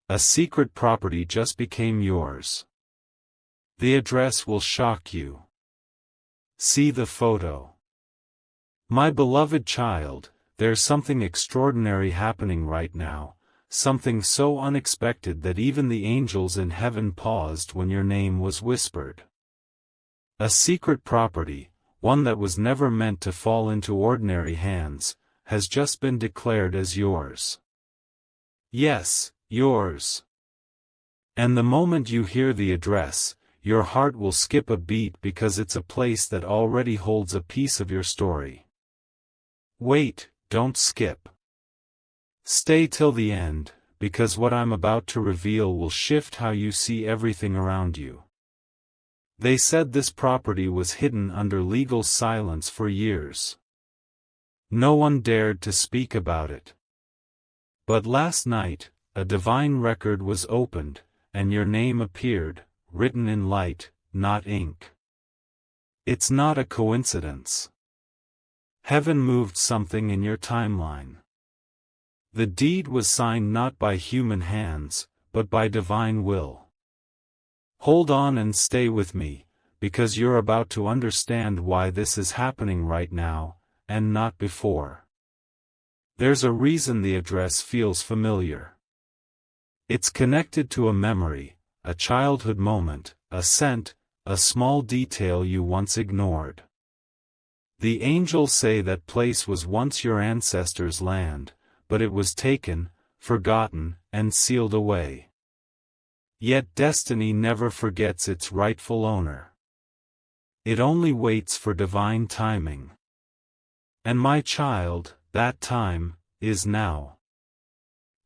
A secret property just became yours. The address will shock you. See the photo. My beloved child, there's something extraordinary happening right now, something so unexpected that even the angels in heaven paused when your name was whispered. A secret property, one that was never meant to fall into ordinary hands, has just been declared as yours. Yes, yours. And the moment you hear the address, your heart will skip a beat because it's a place that already holds a piece of your story. Wait, don't skip. Stay till the end, because what I'm about to reveal will shift how you see everything around you. They said this property was hidden under legal silence for years. No one dared to speak about it. But last night, a divine record was opened, and your name appeared, written in light, not ink. It's not a coincidence. Heaven moved something in your timeline. The deed was signed not by human hands, but by divine will. Hold on and stay with me, because you're about to understand why this is happening right now, and not before. There's a reason the address feels familiar. It's connected to a memory, a childhood moment, a scent, a small detail you once ignored. The angels say that place was once your ancestors' land, but it was taken, forgotten, and sealed away. Yet destiny never forgets its rightful owner. It only waits for divine timing. And my child, that time is now.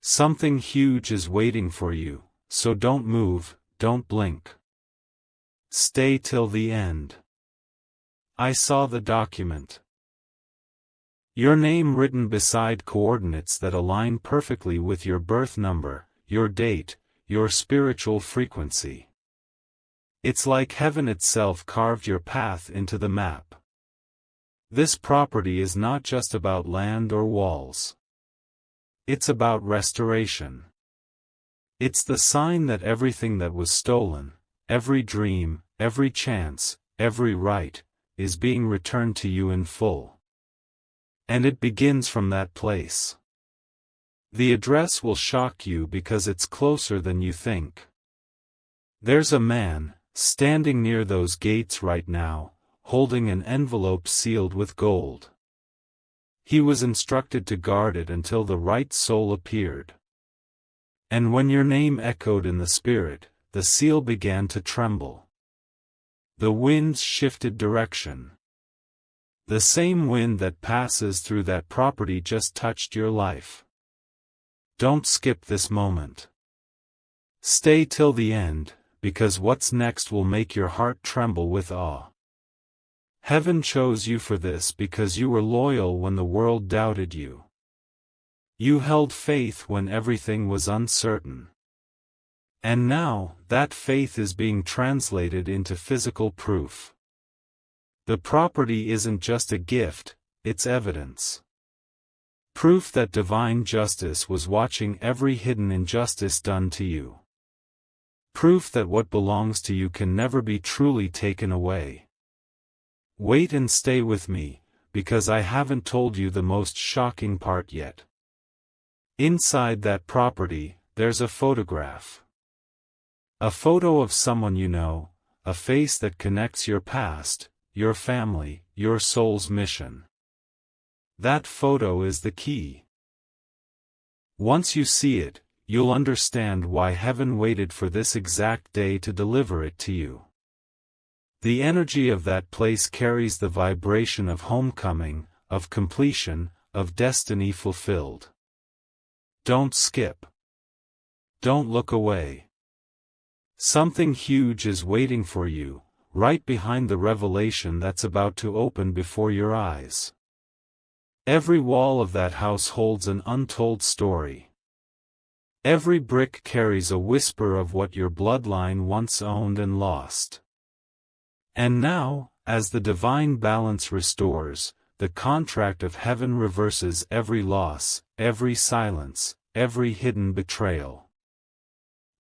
Something huge is waiting for you, so don't move, don't blink. Stay till the end. I saw the document. Your name written beside coordinates that align perfectly with your birth number, your date, your spiritual frequency. It's like heaven itself carved your path into the map. This property is not just about land or walls. It's about restoration. It's the sign that everything that was stolen, every dream, every chance, every right, is being returned to you in full. And it begins from that place. The address will shock you because it's closer than you think. There's a man, standing near those gates right now, holding an envelope sealed with gold. He was instructed to guard it until the right soul appeared. And when your name echoed in the spirit, the seal began to tremble. The winds shifted direction. The same wind that passes through that property just touched your life. Don't skip this moment. Stay till the end, because what's next will make your heart tremble with awe. Heaven chose you for this because you were loyal when the world doubted you. You held faith when everything was uncertain. And now, that faith is being translated into physical proof. The property isn't just a gift, it's evidence. Proof that divine justice was watching every hidden injustice done to you. Proof that what belongs to you can never be truly taken away. Wait and stay with me, because I haven't told you the most shocking part yet. Inside that property, there's a photograph. A photo of someone you know, a face that connects your past, your family, your soul's mission. That photo is the key. Once you see it, you'll understand why heaven waited for this exact day to deliver it to you. The energy of that place carries the vibration of homecoming, of completion, of destiny fulfilled. Don't skip. Don't look away. Something huge is waiting for you, right behind the revelation that's about to open before your eyes. Every wall of that house holds an untold story. Every brick carries a whisper of what your bloodline once owned and lost. And now, as the divine balance restores, the contract of heaven reverses every loss, every silence, every hidden betrayal.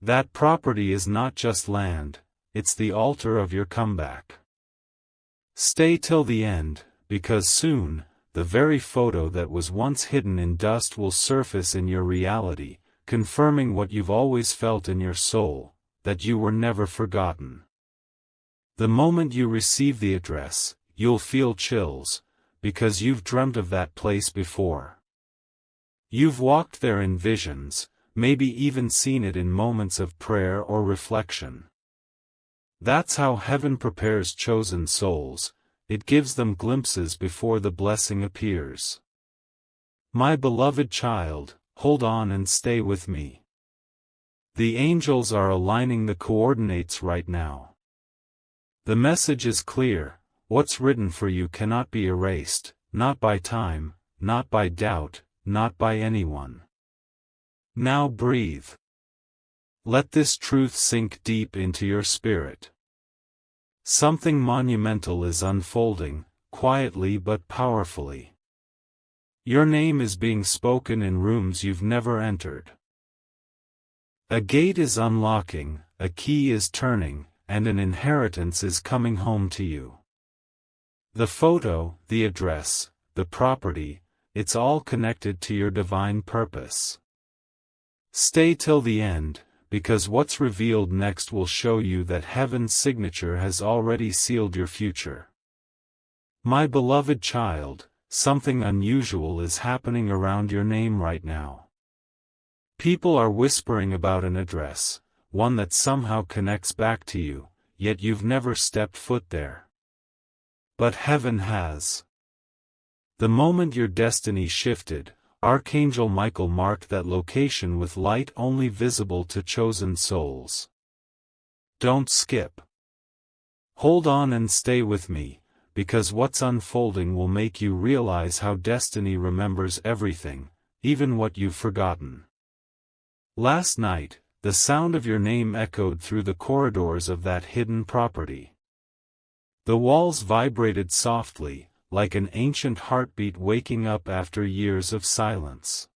That property is not just land, it's the altar of your comeback. Stay till the end, because soon, the very photo that was once hidden in dust will surface in your reality, confirming what you've always felt in your soul, that you were never forgotten. The moment you receive the address, you'll feel chills, because you've dreamt of that place before. You've walked there in visions, maybe even seen it in moments of prayer or reflection. That's how heaven prepares chosen souls, it gives them glimpses before the blessing appears. My beloved child, hold on and stay with me. The angels are aligning the coordinates right now. The message is clear, what's written for you cannot be erased, not by time, not by doubt, not by anyone. Now breathe. Let this truth sink deep into your spirit. Something monumental is unfolding, quietly but powerfully. Your name is being spoken in rooms you've never entered. A gate is unlocking, a key is turning, and an inheritance is coming home to you. The photo, the address, the property, it's all connected to your divine purpose. Stay till the end, because what's revealed next will show you that heaven's signature has already sealed your future. My beloved child, something unusual is happening around your name right now. People are whispering about an address, one that somehow connects back to you, yet you've never stepped foot there. But heaven has. The moment your destiny shifted, Archangel Michael marked that location with light only visible to chosen souls. Don't skip. Hold on and stay with me, because what's unfolding will make you realize how destiny remembers everything, even what you've forgotten. Last night, the sound of your name echoed through the corridors of that hidden property. The walls vibrated softly, like an ancient heartbeat waking up after years of silence.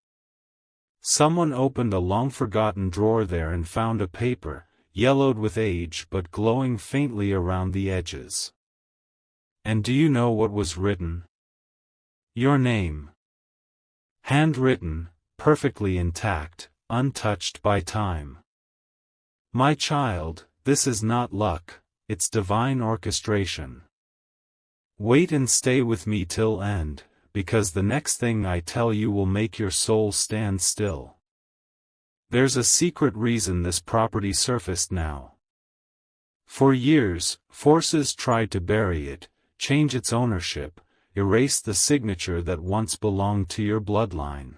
Someone opened a long-forgotten drawer there and found a paper, yellowed with age but glowing faintly around the edges. And do you know what was written? Your name. Handwritten, perfectly intact, untouched by time. My child, this is not luck, it's divine orchestration. Wait and stay with me till end, because the next thing I tell you will make your soul stand still. There's a secret reason this property surfaced now. For years, forces tried to bury it, change its ownership, erase the signature that once belonged to your bloodline.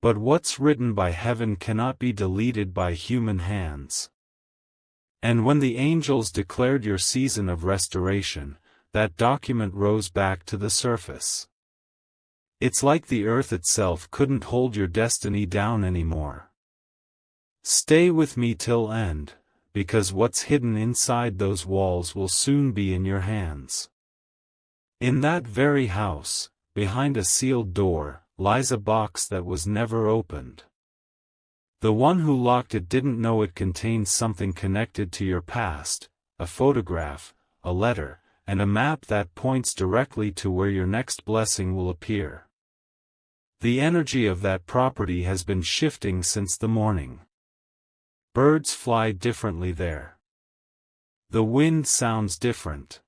But what's written by heaven cannot be deleted by human hands. And when the angels declared your season of restoration, that document rose back to the surface. It's like the earth itself couldn't hold your destiny down anymore. Stay with me till end, because what's hidden inside those walls will soon be in your hands. In that very house, behind a sealed door, lies a box that was never opened. The one who locked it didn't know it contained something connected to your past, a photograph, a letter, and a map that points directly to where your next blessing will appear. The energy of that property has been shifting since the morning. Birds fly differently there. The wind sounds different.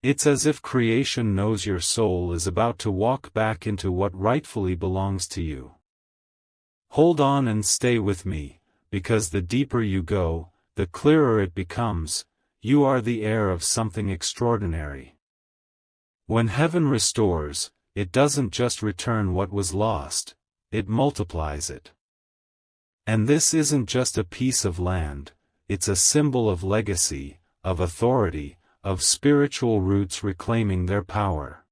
It's as if creation knows your soul is about to walk back into what rightfully belongs to you. Hold on and stay with me, because the deeper you go, the clearer it becomes. You are the heir of something extraordinary. When heaven restores, it doesn't just return what was lost, it multiplies it. And this isn't just a piece of land, it's a symbol of legacy, of authority, of spiritual roots reclaiming their power.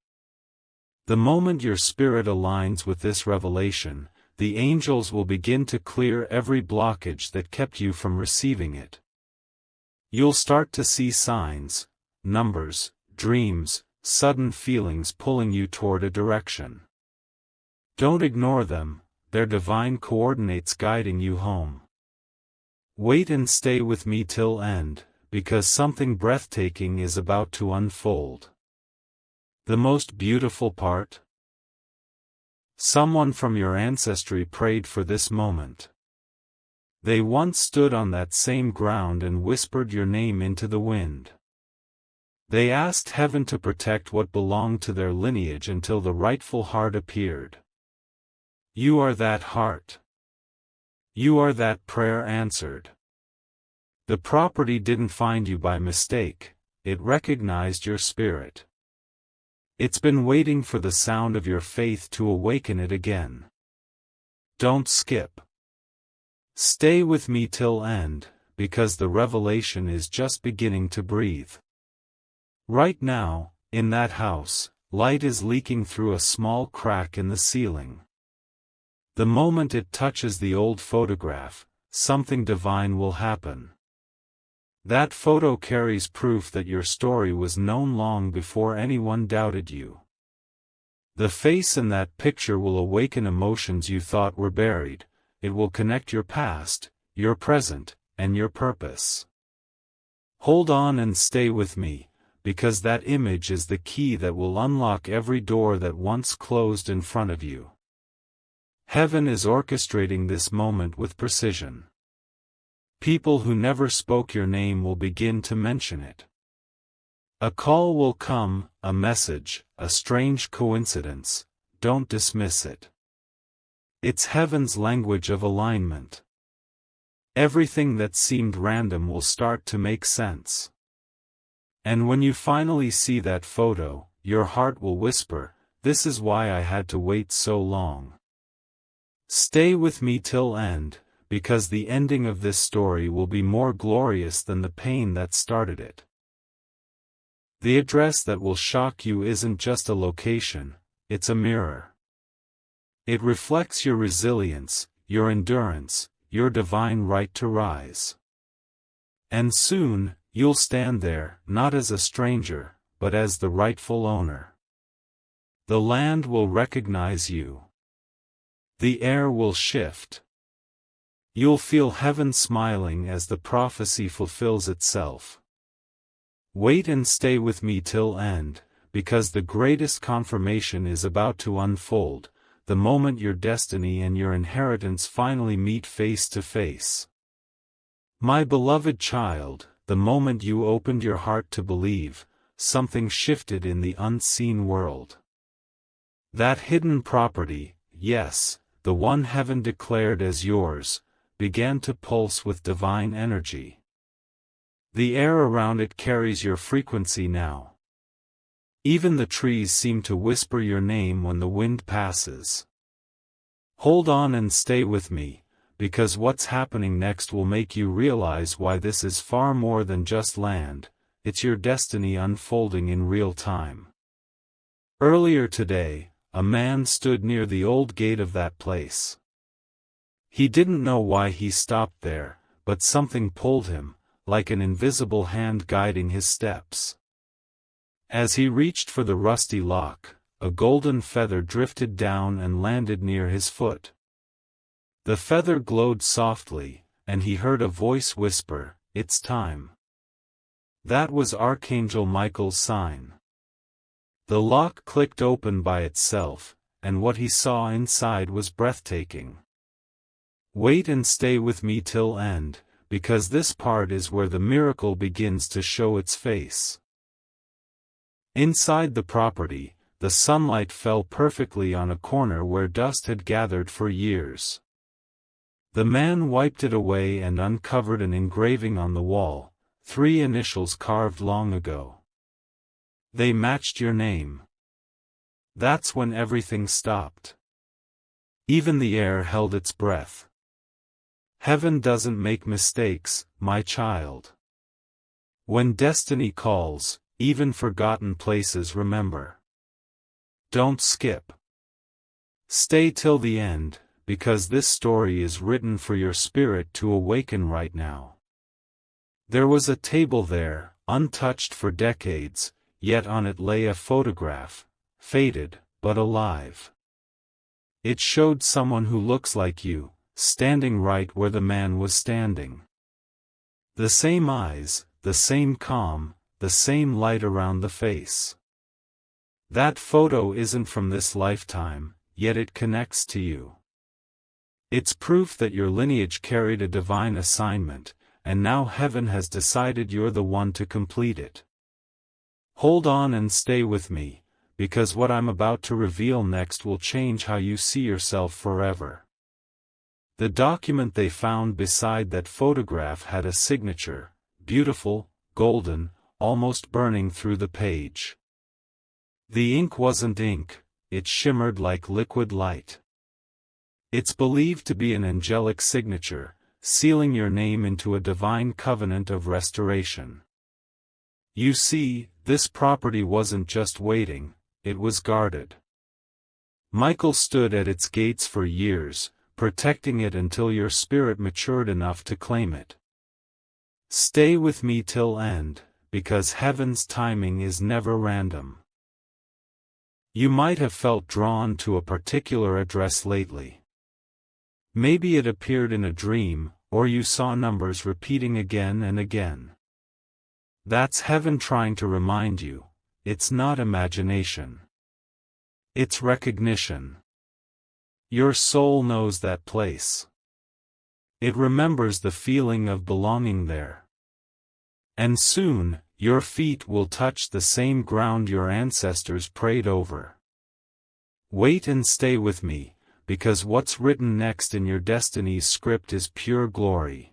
The moment your spirit aligns with this revelation, the angels will begin to clear every blockage that kept you from receiving it. You'll start to see signs, numbers, dreams, sudden feelings pulling you toward a direction. Don't ignore them, they're divine coordinates guiding you home. Wait and stay with me till end, because something breathtaking is about to unfold. The most beautiful part? Someone from your ancestry prayed for this moment. They once stood on that same ground and whispered your name into the wind. They asked heaven to protect what belonged to their lineage until the rightful heart appeared. You are that heart. You are that prayer answered. The property didn't find you by mistake, it recognized your spirit. It's been waiting for the sound of your faith to awaken it again. Don't skip. Stay with me till end, because the revelation is just beginning to breathe. Right now, in that house, light is leaking through a small crack in the ceiling. The moment it touches the old photograph, something divine will happen. That photo carries proof that your story was known long before anyone doubted you. The face in that picture will awaken emotions you thought were buried. It will connect your past, your present, and your purpose. Hold on and stay with me, because that image is the key that will unlock every door that once closed in front of you. Heaven is orchestrating this moment with precision. People who never spoke your name will begin to mention it. A call will come, a message, a strange coincidence. Don't dismiss it. It's heaven's language of alignment. Everything that seemed random will start to make sense. And when you finally see that photo, your heart will whisper, "This is why I had to wait so long." Stay with me till end, because the ending of this story will be more glorious than the pain that started it. The address that will shock you isn't just a location, it's a mirror. It reflects your resilience, your endurance, your divine right to rise. And soon, you'll stand there, not as a stranger, but as the rightful owner. The land will recognize you. The air will shift. You'll feel heaven smiling as the prophecy fulfills itself. Wait and stay with me till end, because the greatest confirmation is about to unfold, the moment your destiny and your inheritance finally meet face to face. My beloved child, the moment you opened your heart to believe, something shifted in the unseen world. That hidden property, yes, the one heaven declared as yours, began to pulse with divine energy. The air around it carries your frequency now. Even the trees seem to whisper your name when the wind passes. Hold on and stay with me, because what's happening next will make you realize why this is far more than just land, it's your destiny unfolding in real time. Earlier today, a man stood near the old gate of that place. He didn't know why he stopped there, but something pulled him, like an invisible hand guiding his steps. As he reached for the rusty lock, a golden feather drifted down and landed near his foot. The feather glowed softly, and he heard a voice whisper, "It's time." That was Archangel Michael's sign. The lock clicked open by itself, and what he saw inside was breathtaking. Wait and stay with me till end, because this part is where the miracle begins to show its face. Inside the property, the sunlight fell perfectly on a corner where dust had gathered for years. The man wiped it away and uncovered an engraving on the wall, 3 initials carved long ago. They matched your name. That's when everything stopped. Even the air held its breath. Heaven doesn't make mistakes, my child. When destiny calls, even forgotten places remember. Don't skip. Stay till the end, because this story is written for your spirit to awaken right now. There was a table there, untouched for decades, yet on it lay a photograph, faded, but alive. It showed someone who looks like you, standing right where the man was standing. The same eyes, the same calm, the same light around the face. That photo isn't from this lifetime, yet it connects to you. It's proof that your lineage carried a divine assignment, and now heaven has decided you're the one to complete it. Hold on and stay with me, because what I'm about to reveal next will change how you see yourself forever. The document they found beside that photograph had a signature, beautiful, golden, almost burning through the page. The ink wasn't ink, it shimmered like liquid light. It's believed to be an angelic signature, sealing your name into a divine covenant of restoration. You see, this property wasn't just waiting, it was guarded. Michael stood at its gates for years, protecting it until your spirit matured enough to claim it. Stay with me till end, because heaven's timing is never random. You might have felt drawn to a particular address lately. Maybe it appeared in a dream, or you saw numbers repeating again and again. That's heaven trying to remind you, it's not imagination. It's recognition. Your soul knows that place. It remembers the feeling of belonging there. And soon, your feet will touch the same ground your ancestors prayed over. Wait and stay with me, because what's written next in your destiny's script is pure glory.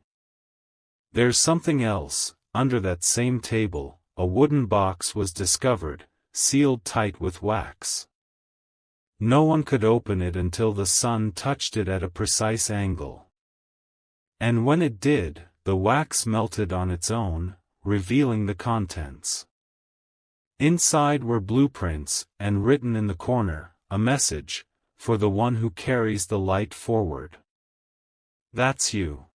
There's something else. Under that same table, a wooden box was discovered, sealed tight with wax. No one could open it until the sun touched it at a precise angle. And when it did, the wax melted on its own, revealing the contents. Inside were blueprints, and written in the corner, a message, for the one who carries the light forward. That's you.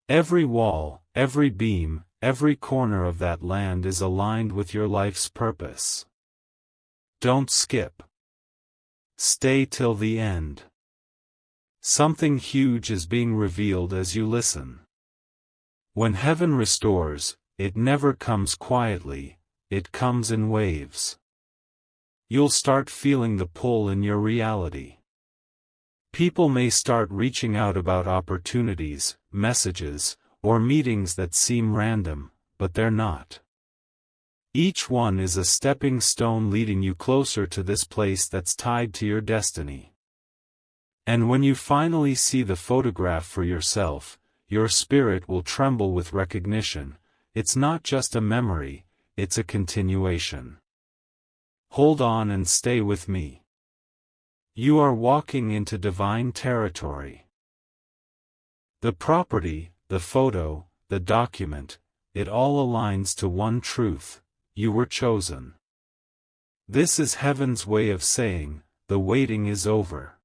Every wall, every beam, every corner of that land is aligned with your life's purpose. Don't skip. Stay till the end. Something huge is being revealed as you listen. When heaven restores, it never comes quietly, it comes in waves. You'll start feeling the pull in your reality. People may start reaching out about opportunities, messages, or meetings that seem random, but they're not. Each one is a stepping stone leading you closer to this place that's tied to your destiny. And when you finally see the photograph for yourself, your spirit will tremble with recognition. It's not just a memory, it's a continuation. Hold on and stay with me. You are walking into divine territory. The property, the photo, the document, it all aligns to one truth: you were chosen. This is heaven's way of saying, the waiting is over.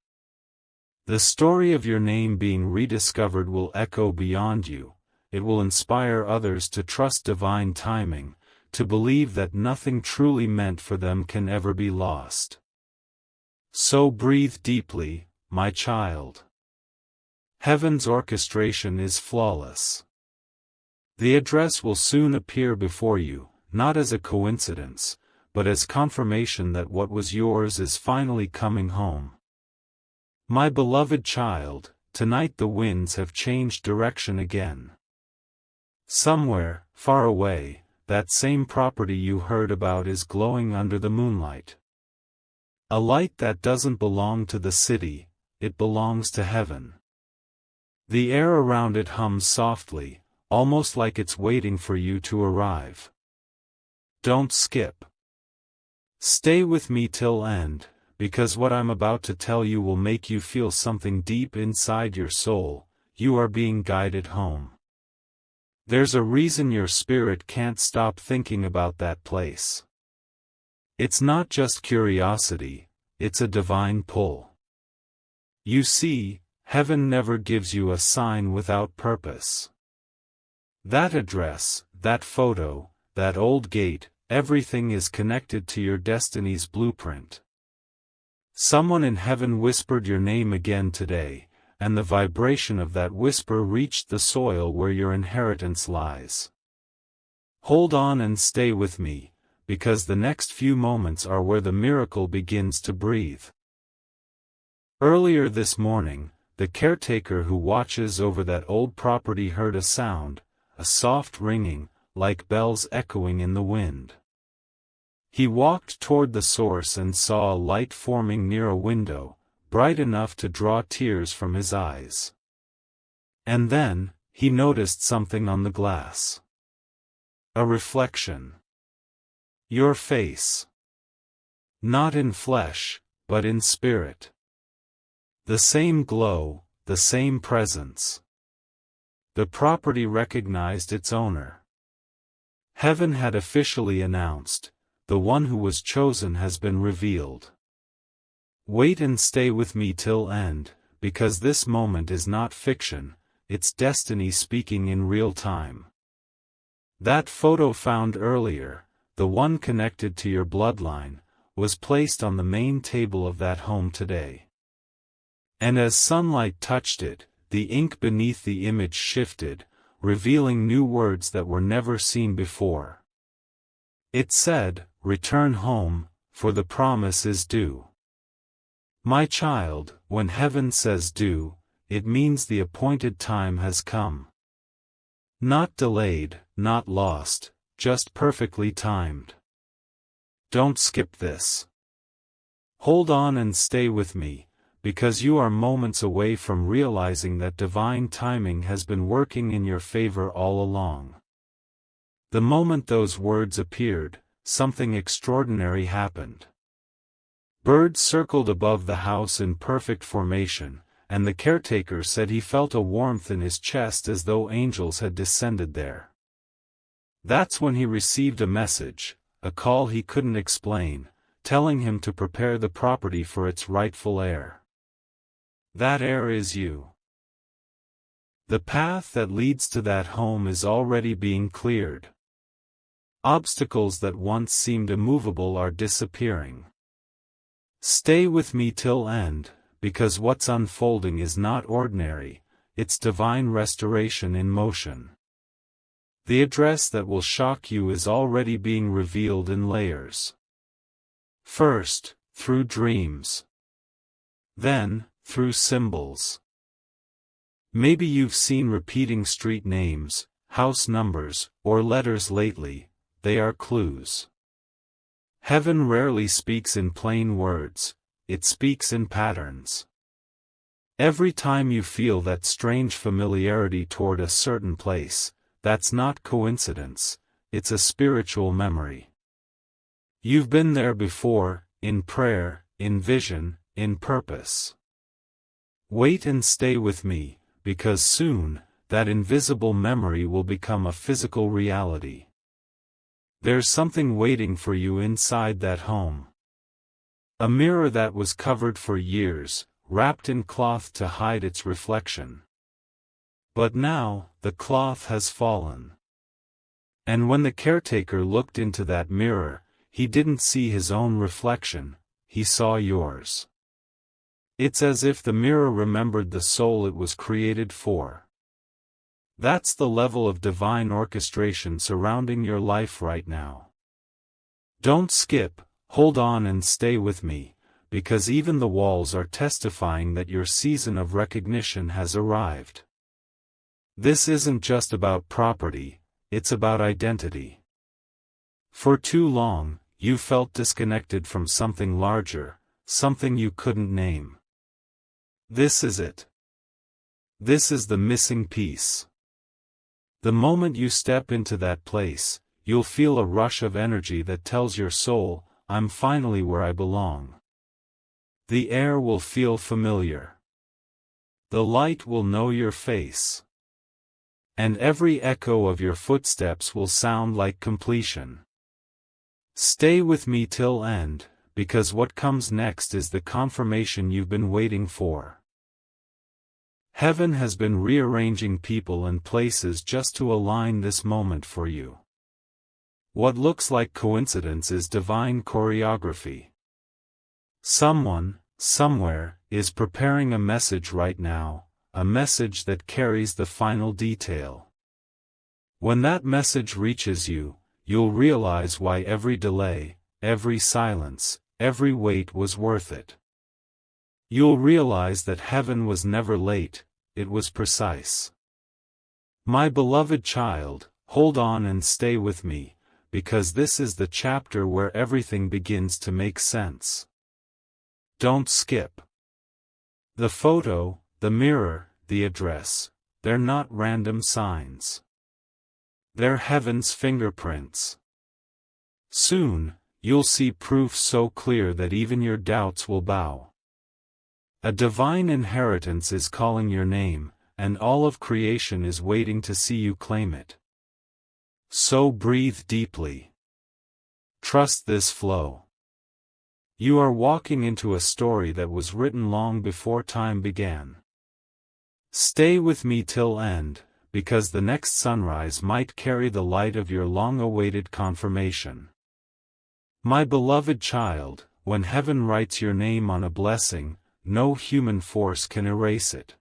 The story of your name being rediscovered will echo beyond you. It will inspire others to trust divine timing, to believe that nothing truly meant for them can ever be lost. So breathe deeply, my child. Heaven's orchestration is flawless. The address will soon appear before you, not as a coincidence, but as confirmation that what was yours is finally coming home. My beloved child, tonight the winds have changed direction again. Somewhere, far away, that same property you heard about is glowing under the moonlight. A light that doesn't belong to the city, it belongs to heaven. The air around it hums softly, almost like it's waiting for you to arrive. Don't skip. Stay with me till end, because what I'm about to tell you will make you feel something deep inside your soul. You are being guided home. There's a reason your spirit can't stop thinking about that place. It's not just curiosity, it's a divine pull. You see, heaven never gives you a sign without purpose. That address, that photo, that old gate, everything is connected to your destiny's blueprint. Someone in heaven whispered your name again today, and the vibration of that whisper reached the soil where your inheritance lies. Hold on and stay with me, because the next few moments are where the miracle begins to breathe. Earlier this morning, the caretaker who watches over that old property heard a sound, a soft ringing, like bells echoing in the wind. He walked toward the source and saw a light forming near a window, bright enough to draw tears from his eyes. And then, he noticed something on the glass. A reflection. Your face. Not in flesh, but in spirit. The same glow, the same presence. The property recognized its owner. Heaven had officially announced, the one who was chosen has been revealed. Wait and stay with me till end, because this moment is not fiction, it's destiny speaking in real time. That photo found earlier, the one connected to your bloodline, was placed on the main table of that home today. And as sunlight touched it, the ink beneath the image shifted, revealing new words that were never seen before. It said, "Return home, for the promise is due." My child, when heaven says due, it means the appointed time has come. Not delayed, not lost, just perfectly timed. Don't skip this. Hold on and stay with me, because you are moments away from realizing that divine timing has been working in your favor all along. The moment those words appeared, something extraordinary happened. Birds circled above the house in perfect formation, and the caretaker said he felt a warmth in his chest as though angels had descended there. That's when he received a message, a call he couldn't explain, telling him to prepare the property for its rightful heir. That heir is you. The path that leads to that home is already being cleared. Obstacles that once seemed immovable are disappearing. Stay with me till end, because what's unfolding is not ordinary, it's divine restoration in motion. The address that will shock you is already being revealed in layers. First, through dreams. Then, through symbols. Maybe you've seen repeating street names, house numbers, or letters lately, they are clues. Heaven rarely speaks in plain words, it speaks in patterns. Every time you feel that strange familiarity toward a certain place, that's not coincidence, it's a spiritual memory. You've been there before, in prayer, in vision, in purpose. Wait and stay with me, because soon, that invisible memory will become a physical reality. There's something waiting for you inside that home. A mirror that was covered for years, wrapped in cloth to hide its reflection. But now, the cloth has fallen. And when the caretaker looked into that mirror, he didn't see his own reflection, he saw yours. It's as if the mirror remembered the soul it was created for. That's the level of divine orchestration surrounding your life right now. Don't skip, hold on and stay with me, because even the walls are testifying that your season of recognition has arrived. This isn't just about property, it's about identity. For too long, you felt disconnected from something larger, something you couldn't name. This is it. This is the missing piece. The moment you step into that place, you'll feel a rush of energy that tells your soul, I'm finally where I belong. The air will feel familiar. The light will know your face. And every echo of your footsteps will sound like completion. Stay with me till end, because what comes next is the confirmation you've been waiting for. Heaven has been rearranging people and places just to align this moment for you. What looks like coincidence is divine choreography. Someone, somewhere, is preparing a message right now, a message that carries the final detail. When that message reaches you, you'll realize why every delay, every silence, every wait was worth it. You'll realize that heaven was never late, it was precise. My beloved child, hold on and stay with me, because this is the chapter where everything begins to make sense. Don't skip. The photo, the mirror, the address, they're not random signs. They're heaven's fingerprints. Soon, you'll see proof so clear that even your doubts will bow. A divine inheritance is calling your name, and all of creation is waiting to see you claim it. So breathe deeply. Trust this flow. You are walking into a story that was written long before time began. Stay with me till end, because the next sunrise might carry the light of your long-awaited confirmation. My beloved child, when heaven writes your name on a blessing, no human force can erase it.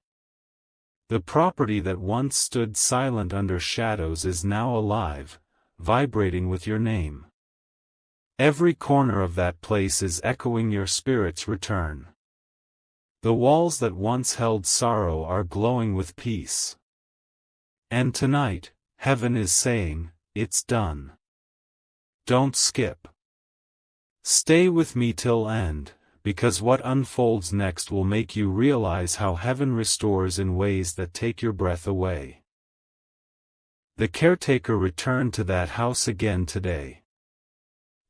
The property that once stood silent under shadows is now alive, vibrating with your name. Every corner of that place is echoing your spirit's return. The walls that once held sorrow are glowing with peace. And tonight, heaven is saying, it's done. Don't skip. Stay with me till end, because what unfolds next will make you realize how heaven restores in ways that take your breath away. The caretaker returned to that house again today.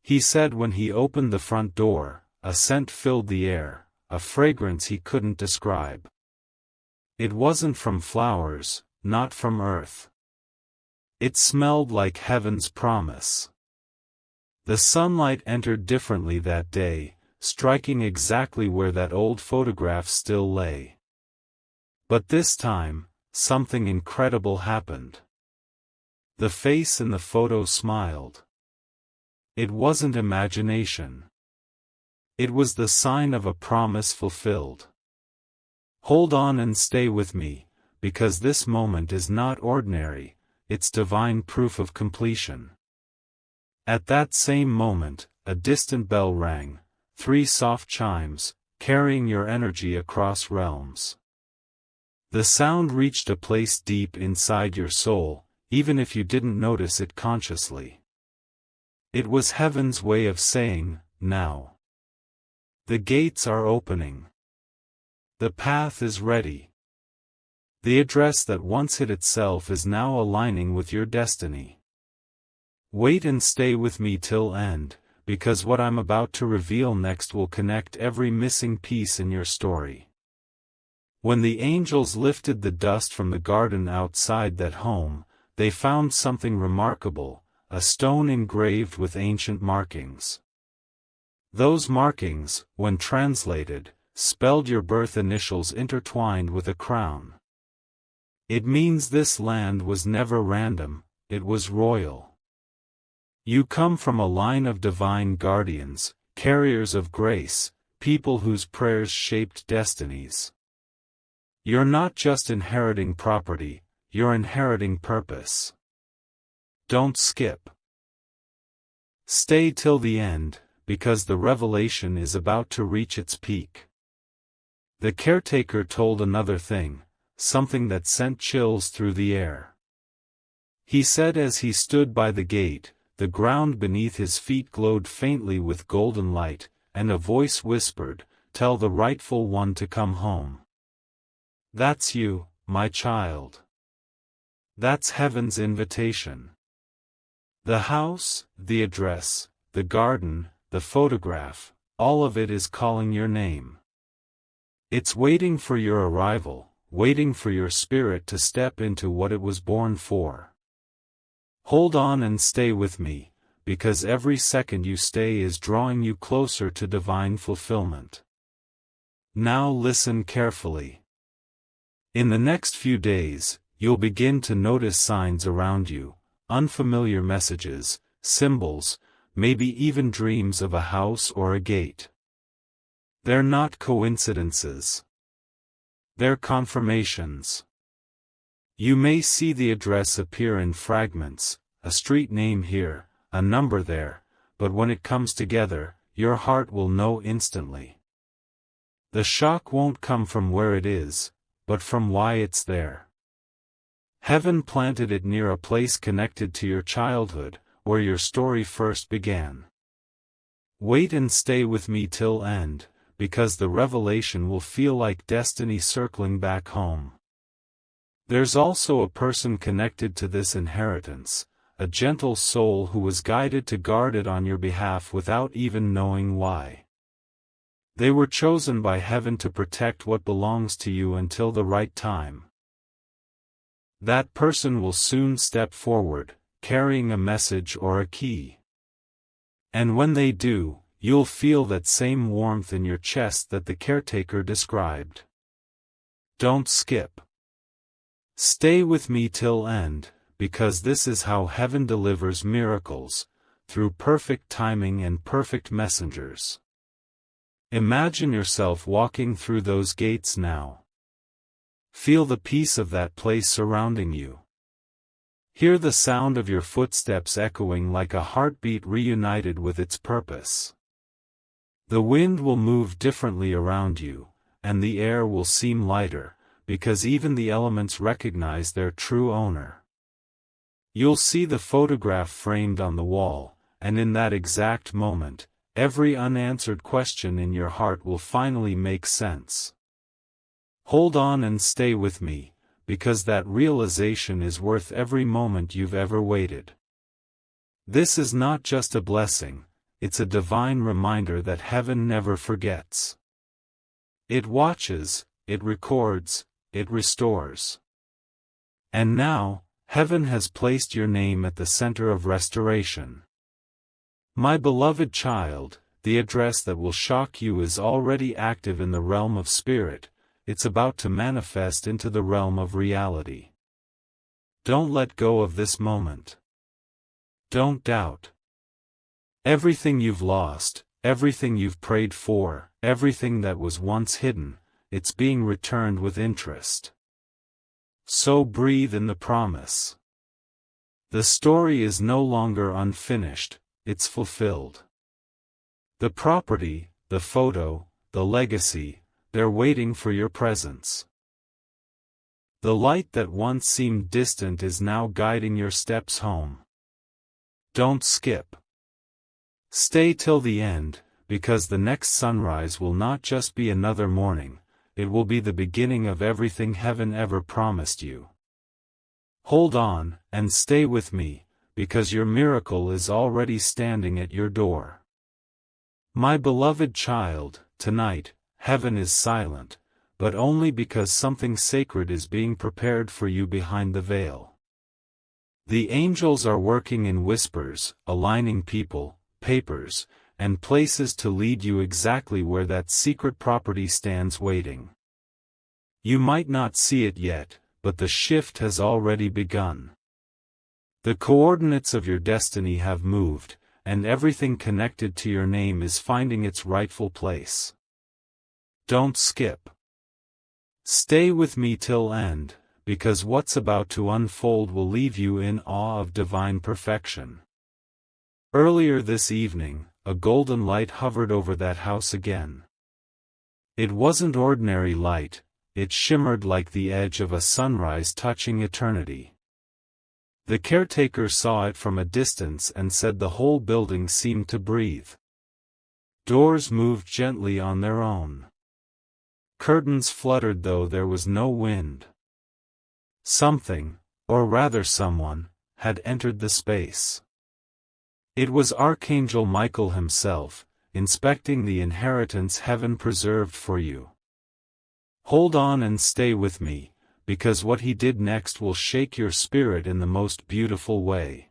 He said when he opened the front door, a scent filled the air, a fragrance he couldn't describe. It wasn't from flowers, not from earth. It smelled like heaven's promise. The sunlight entered differently that day, striking exactly where that old photograph still lay. But this time, something incredible happened. The face in the photo smiled. It wasn't imagination. It was the sign of a promise fulfilled. Hold on and stay with me, because this moment is not ordinary, it's divine proof of completion. At that same moment, a distant bell rang. 3 soft chimes, carrying your energy across realms. The sound reached a place deep inside your soul, even if you didn't notice it consciously. It was heaven's way of saying, now. The gates are opening. The path is ready. The address that once hid itself is now aligning with your destiny. Wait and stay with me till end, because what I'm about to reveal next will connect every missing piece in your story. When the angels lifted the dust from the garden outside that home, they found something remarkable, a stone engraved with ancient markings. Those markings, when translated, spelled your birth initials intertwined with a crown. It means this land was never random, it was royal. You come from a line of divine guardians, carriers of grace, people whose prayers shaped destinies. You're not just inheriting property, you're inheriting purpose. Don't skip. Stay till the end, because the revelation is about to reach its peak. The caretaker told another thing, something that sent chills through the air. He said as he stood by the gate, the ground beneath his feet glowed faintly with golden light, and a voice whispered, "Tell the rightful one to come home." That's you, my child. That's heaven's invitation. The house, the address, the garden, the photograph, all of it is calling your name. It's waiting for your arrival, waiting for your spirit to step into what it was born for. Hold on and stay with me, because every second you stay is drawing you closer to divine fulfillment. Now listen carefully. In the next few days, you'll begin to notice signs around you, unfamiliar messages, symbols, maybe even dreams of a house or a gate. They're not coincidences. They're confirmations. You may see the address appear in fragments, a street name here, a number there, but when it comes together, your heart will know instantly. The shock won't come from where it is, but from why it's there. Heaven planted it near a place connected to your childhood, where your story first began. Wait and stay with me till end, because the revelation will feel like destiny circling back home. There's also a person connected to this inheritance, a gentle soul who was guided to guard it on your behalf without even knowing why. They were chosen by heaven to protect what belongs to you until the right time. That person will soon step forward, carrying a message or a key. And when they do, you'll feel that same warmth in your chest that the caretaker described. Don't skip. Stay with me till end, because this is how heaven delivers miracles, through perfect timing and perfect messengers. Imagine yourself walking through those gates now. Feel the peace of that place surrounding you. Hear the sound of your footsteps echoing like a heartbeat reunited with its purpose. The wind will move differently around you, and the air will seem lighter, because even the elements recognize their true owner. You'll see the photograph framed on the wall, and in that exact moment, every unanswered question in your heart will finally make sense. Hold on and stay with me, because that realization is worth every moment you've ever waited. This is not just a blessing, it's a divine reminder that heaven never forgets. It watches, it records, it restores. And now, heaven has placed your name at the center of restoration. My beloved child, the address that will shock you is already active in the realm of spirit. It's about to manifest into the realm of reality. Don't let go of this moment. Don't doubt. Everything you've lost, everything you've prayed for, everything that was once hidden, it's being returned with interest. So breathe in the promise. The story is no longer unfinished, it's fulfilled. The property, the photo, the legacy, they're waiting for your presence. The light that once seemed distant is now guiding your steps home. Don't skip. Stay till the end, because the next sunrise will not just be another morning, it will be the beginning of everything heaven ever promised you. Hold on, and stay with me, because your miracle is already standing at your door. My beloved child, tonight, heaven is silent, but only because something sacred is being prepared for you behind the veil. The angels are working in whispers, aligning people, papers, and places to lead you exactly where that secret property stands waiting. You might not see it yet, but the shift has already begun. The coordinates of your destiny have moved, and everything connected to your name is finding its rightful place. Don't skip. Stay with me till end, because what's about to unfold will leave you in awe of divine perfection. Earlier this evening, a golden light hovered over that house again. It wasn't ordinary light, it shimmered like the edge of a sunrise touching eternity. The caretaker saw it from a distance and said the whole building seemed to breathe. Doors moved gently on their own. Curtains fluttered though there was no wind. Something, or rather someone, had entered the space. It was Archangel Michael himself, inspecting the inheritance heaven preserved for you. Hold on and stay with me, because what he did next will shake your spirit in the most beautiful way.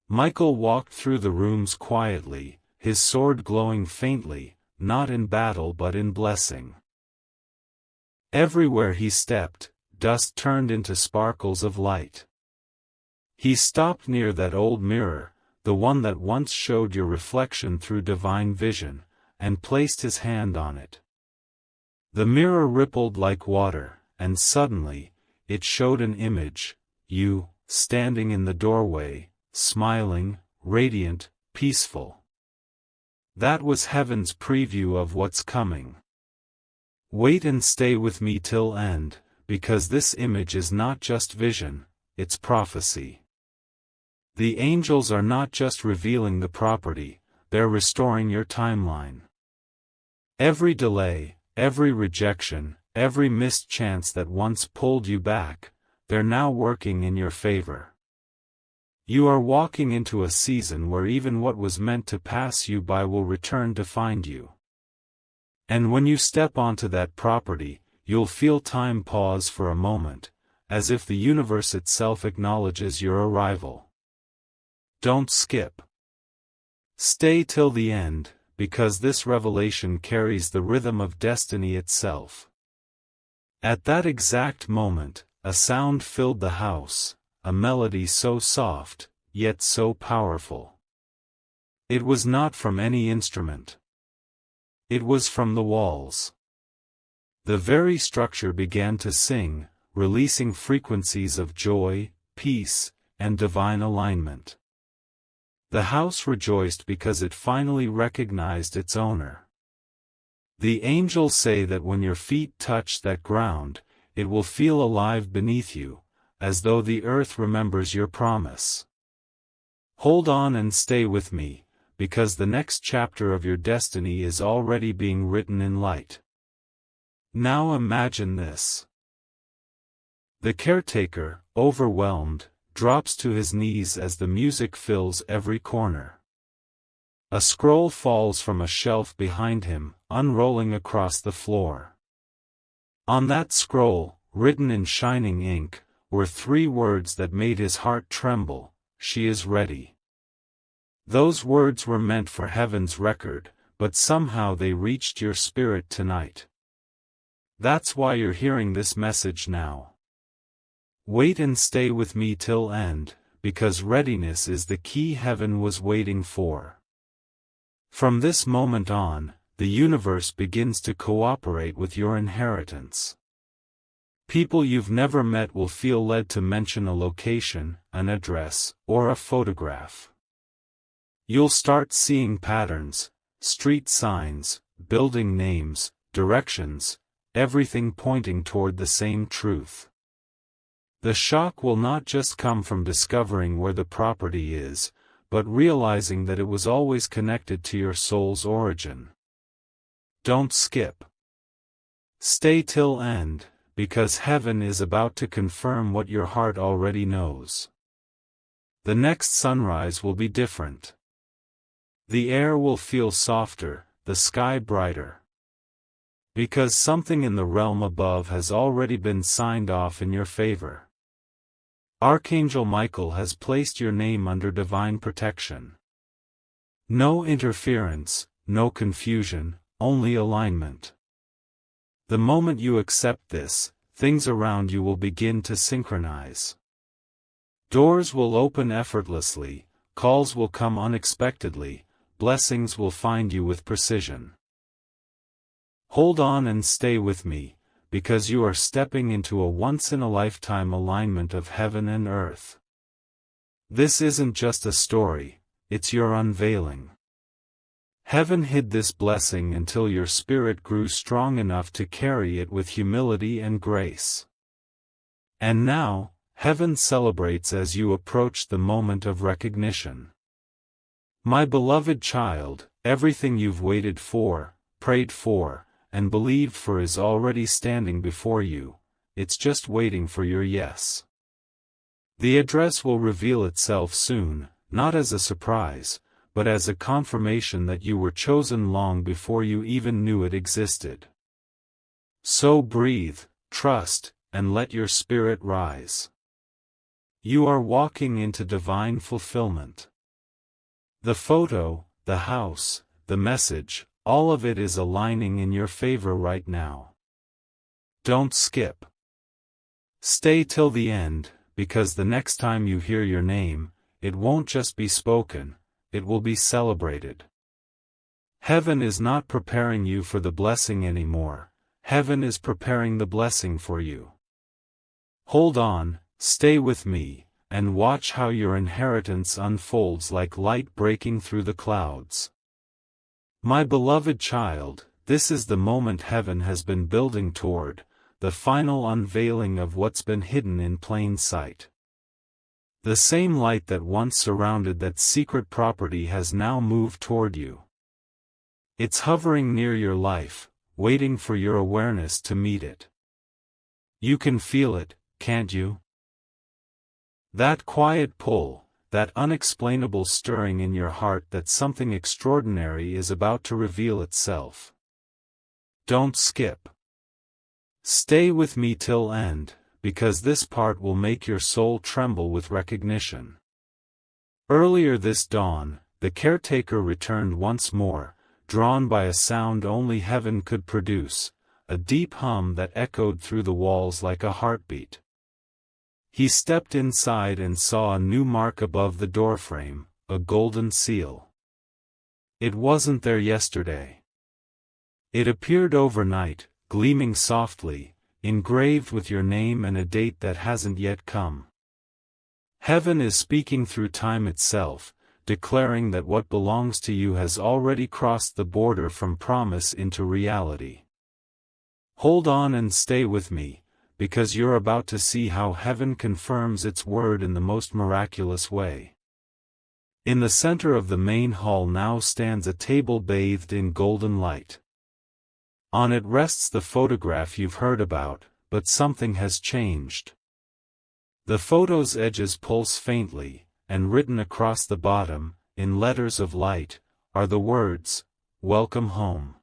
Michael walked through the rooms quietly, his sword glowing faintly, not in battle but in blessing. Everywhere he stepped, dust turned into sparkles of light. He stopped near that old mirror, the one that once showed your reflection through divine vision, and placed his hand on it. The mirror rippled like water, and suddenly, it showed an image, you, standing in the doorway, smiling, radiant, peaceful. That was heaven's preview of what's coming. Wait and stay with me till end, because this image is not just vision, it's prophecy. The angels are not just revealing the property, they're restoring your timeline. Every delay, every rejection, every missed chance that once pulled you back, they're now working in your favor. You are walking into a season where even what was meant to pass you by will return to find you. And when you step onto that property, you'll feel time pause for a moment, as if the universe itself acknowledges your arrival. Don't skip. Stay till the end, because this revelation carries the rhythm of destiny itself. At that exact moment, a sound filled the house, a melody so soft, yet so powerful. It was not from any instrument. It was from the walls. The very structure began to sing, releasing frequencies of joy, peace, and divine alignment. The house rejoiced because it finally recognized its owner. The angels say that when your feet touch that ground, it will feel alive beneath you, as though the earth remembers your promise. Hold on and stay with me, because the next chapter of your destiny is already being written in light. Now imagine this. The caretaker, overwhelmed, drops to his knees as the music fills every corner. A scroll falls from a shelf behind him, unrolling across the floor. On that scroll, written in shining ink, were 3 words that made his heart tremble: "She is ready." Those words were meant for heaven's record, but somehow they reached your spirit tonight. That's why you're hearing this message now. Wait and stay with me till end, because readiness is the key heaven was waiting for. From this moment on, the universe begins to cooperate with your inheritance. People you've never met will feel led to mention a location, an address, or a photograph. You'll start seeing patterns, street signs, building names, directions, everything pointing toward the same truth. The shock will not just come from discovering where the property is, but realizing that it was always connected to your soul's origin. Don't skip. Stay till end, because heaven is about to confirm what your heart already knows. The next sunrise will be different. The air will feel softer, the sky brighter. Because something in the realm above has already been signed off in your favor. Archangel Michael has placed your name under divine protection. No interference, no confusion, only alignment. The moment you accept this, things around you will begin to synchronize. Doors will open effortlessly, calls will come unexpectedly, blessings will find you with precision. Hold on and stay with me, because you are stepping into a once-in-a-lifetime alignment of heaven and earth. This isn't just a story, it's your unveiling. Heaven hid this blessing until your spirit grew strong enough to carry it with humility and grace. And now, heaven celebrates as you approach the moment of recognition. My beloved child, everything you've waited for, prayed for, and believed for is already standing before you, it's just waiting for your yes. The address will reveal itself soon, not as a surprise, but as a confirmation that you were chosen long before you even knew it existed. So breathe, trust, and let your spirit rise. You are walking into divine fulfillment. The photo, the house, the message, all of it is aligning in your favor right now. Don't skip. Stay till the end, because the next time you hear your name, it won't just be spoken, it will be celebrated. Heaven is not preparing you for the blessing anymore, heaven is preparing the blessing for you. Hold on, stay with me, and watch how your inheritance unfolds like light breaking through the clouds. My beloved child, this is the moment heaven has been building toward, the final unveiling of what's been hidden in plain sight. The same light that once surrounded that secret property has now moved toward you. It's hovering near your life, waiting for your awareness to meet it. You can feel it, can't you? That quiet pull, that unexplainable stirring in your heart that something extraordinary is about to reveal itself. Don't skip. Stay with me till end, because this part will make your soul tremble with recognition. Earlier this dawn, the caretaker returned once more, drawn by a sound only heaven could produce, a deep hum that echoed through the walls like a heartbeat. He stepped inside and saw a new mark above the doorframe, a golden seal. It wasn't there yesterday. It appeared overnight, gleaming softly, engraved with your name and a date that hasn't yet come. Heaven is speaking through time itself, declaring that what belongs to you has already crossed the border from promise into reality. Hold on and stay with me, because you're about to see how heaven confirms its word in the most miraculous way. In the center of the main hall now stands a table bathed in golden light. On it rests the photograph you've heard about, but something has changed. The photo's edges pulse faintly, and written across the bottom, in letters of light, are the words, "Welcome home."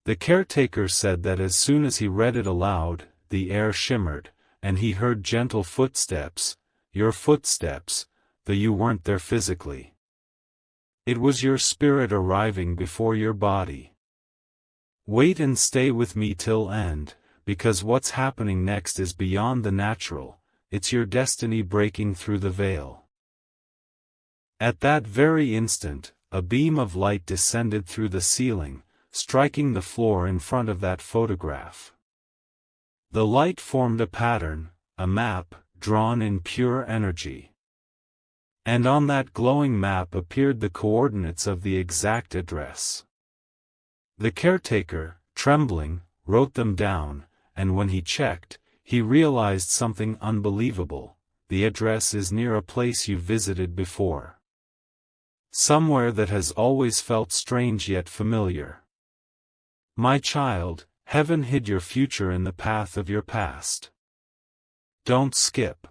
The caretaker said that as soon as he read it aloud, the air shimmered, and he heard gentle footsteps, your footsteps, though you weren't there physically. It was your spirit arriving before your body. Wait and stay with me till end, because what's happening next is beyond the natural, it's your destiny breaking through the veil. At that very instant, a beam of light descended through the ceiling, striking the floor in front of that photograph. The light formed a pattern, a map, drawn in pure energy. And on that glowing map appeared the coordinates of the exact address. The caretaker, trembling, wrote them down, and when he checked, he realized something unbelievable: the address is near a place you visited before. Somewhere that has always felt strange yet familiar. My child, heaven hid your future in the path of your past. Don't skip.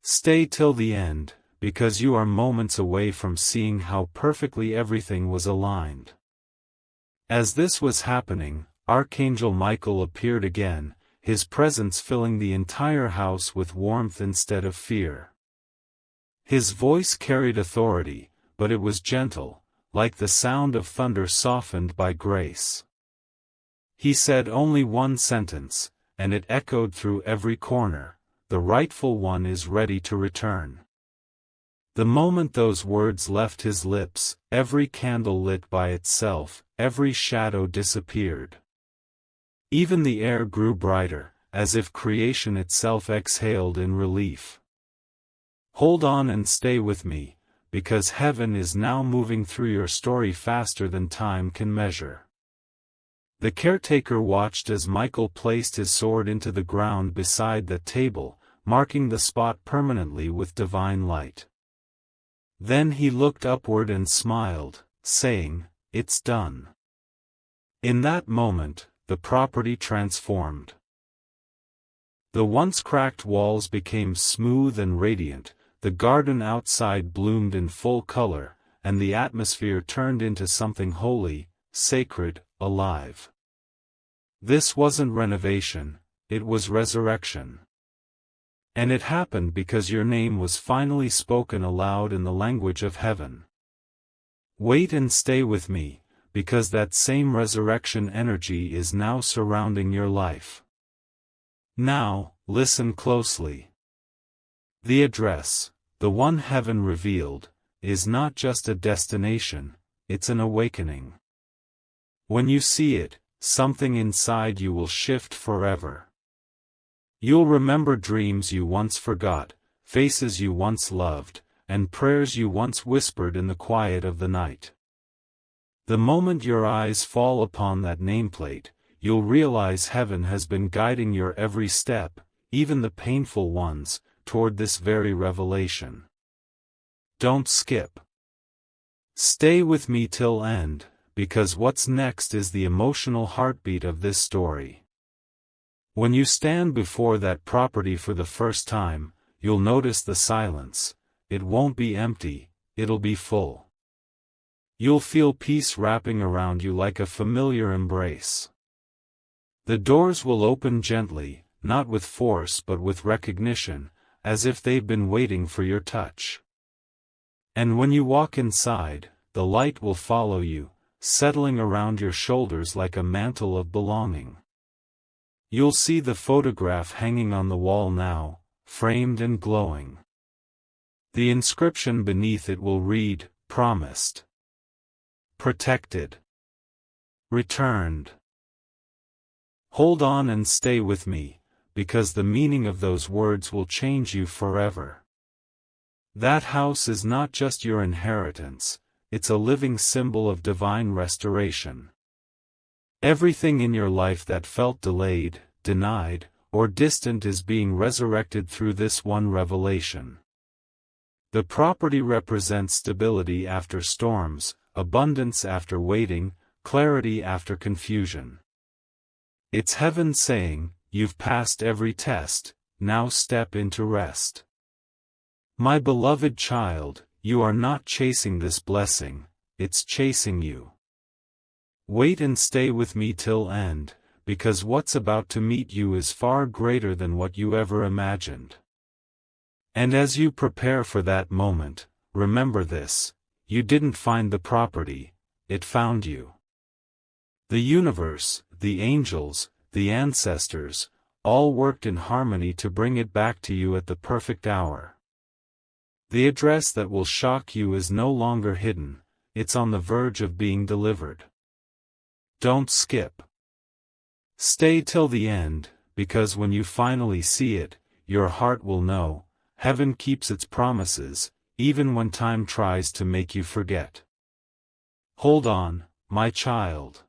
Stay till the end, because you are moments away from seeing how perfectly everything was aligned. As this was happening, Archangel Michael appeared again, his presence filling the entire house with warmth instead of fear. His voice carried authority, but it was gentle, like the sound of thunder softened by grace. He said only one sentence, and it echoed through every corner: the rightful one is ready to return. The moment those words left his lips, every candle lit by itself, every shadow disappeared. Even the air grew brighter, as if creation itself exhaled in relief. Hold on and stay with me, because heaven is now moving through your story faster than time can measure. The caretaker watched as Michael placed his sword into the ground beside the table, marking the spot permanently with divine light. Then he looked upward and smiled, saying, "It's done." In that moment, the property transformed. The once cracked walls became smooth and radiant, the garden outside bloomed in full color, and the atmosphere turned into something holy, sacred, alive. This wasn't renovation, it was resurrection. And it happened because your name was finally spoken aloud in the language of heaven. Wait and stay with me, because that same resurrection energy is now surrounding your life. Now, listen closely. The address, the one heaven revealed, is not just a destination, it's an awakening. When you see it, something inside you will shift forever. You'll remember dreams you once forgot, faces you once loved, and prayers you once whispered in the quiet of the night. The moment your eyes fall upon that nameplate, you'll realize heaven has been guiding your every step, even the painful ones, toward this very revelation. Don't skip. Stay with me till end, because what's next is the emotional heartbeat of this story. When you stand before that property for the first time, you'll notice the silence. It won't be empty, it'll be full. You'll feel peace wrapping around you like a familiar embrace. The doors will open gently, not with force but with recognition, as if they've been waiting for your touch. And when you walk inside, the light will follow you, settling around your shoulders like a mantle of belonging. You'll see the photograph hanging on the wall now, framed and glowing. The inscription beneath it will read, "Promised. Protected. Returned." Hold on and stay with me, because the meaning of those words will change you forever. That house is not just your inheritance, it's a living symbol of divine restoration. Everything in your life that felt delayed, denied, or distant is being resurrected through this one revelation. The property represents stability after storms, abundance after waiting, clarity after confusion. It's heaven saying, "You've passed every test, now step into rest." My beloved child, you are not chasing this blessing, it's chasing you. Wait and stay with me till end, because what's about to meet you is far greater than what you ever imagined. And as you prepare for that moment, remember this: you didn't find the property, it found you. The universe, the angels, the ancestors, all worked in harmony to bring it back to you at the perfect hour. The address that will shock you is no longer hidden, it's on the verge of being delivered. Don't skip. Stay till the end, because when you finally see it, your heart will know, heaven keeps its promises, even when time tries to make you forget. Hold on, my child.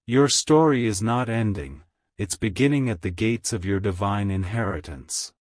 Your story is not ending, it's beginning at the gates of your divine inheritance.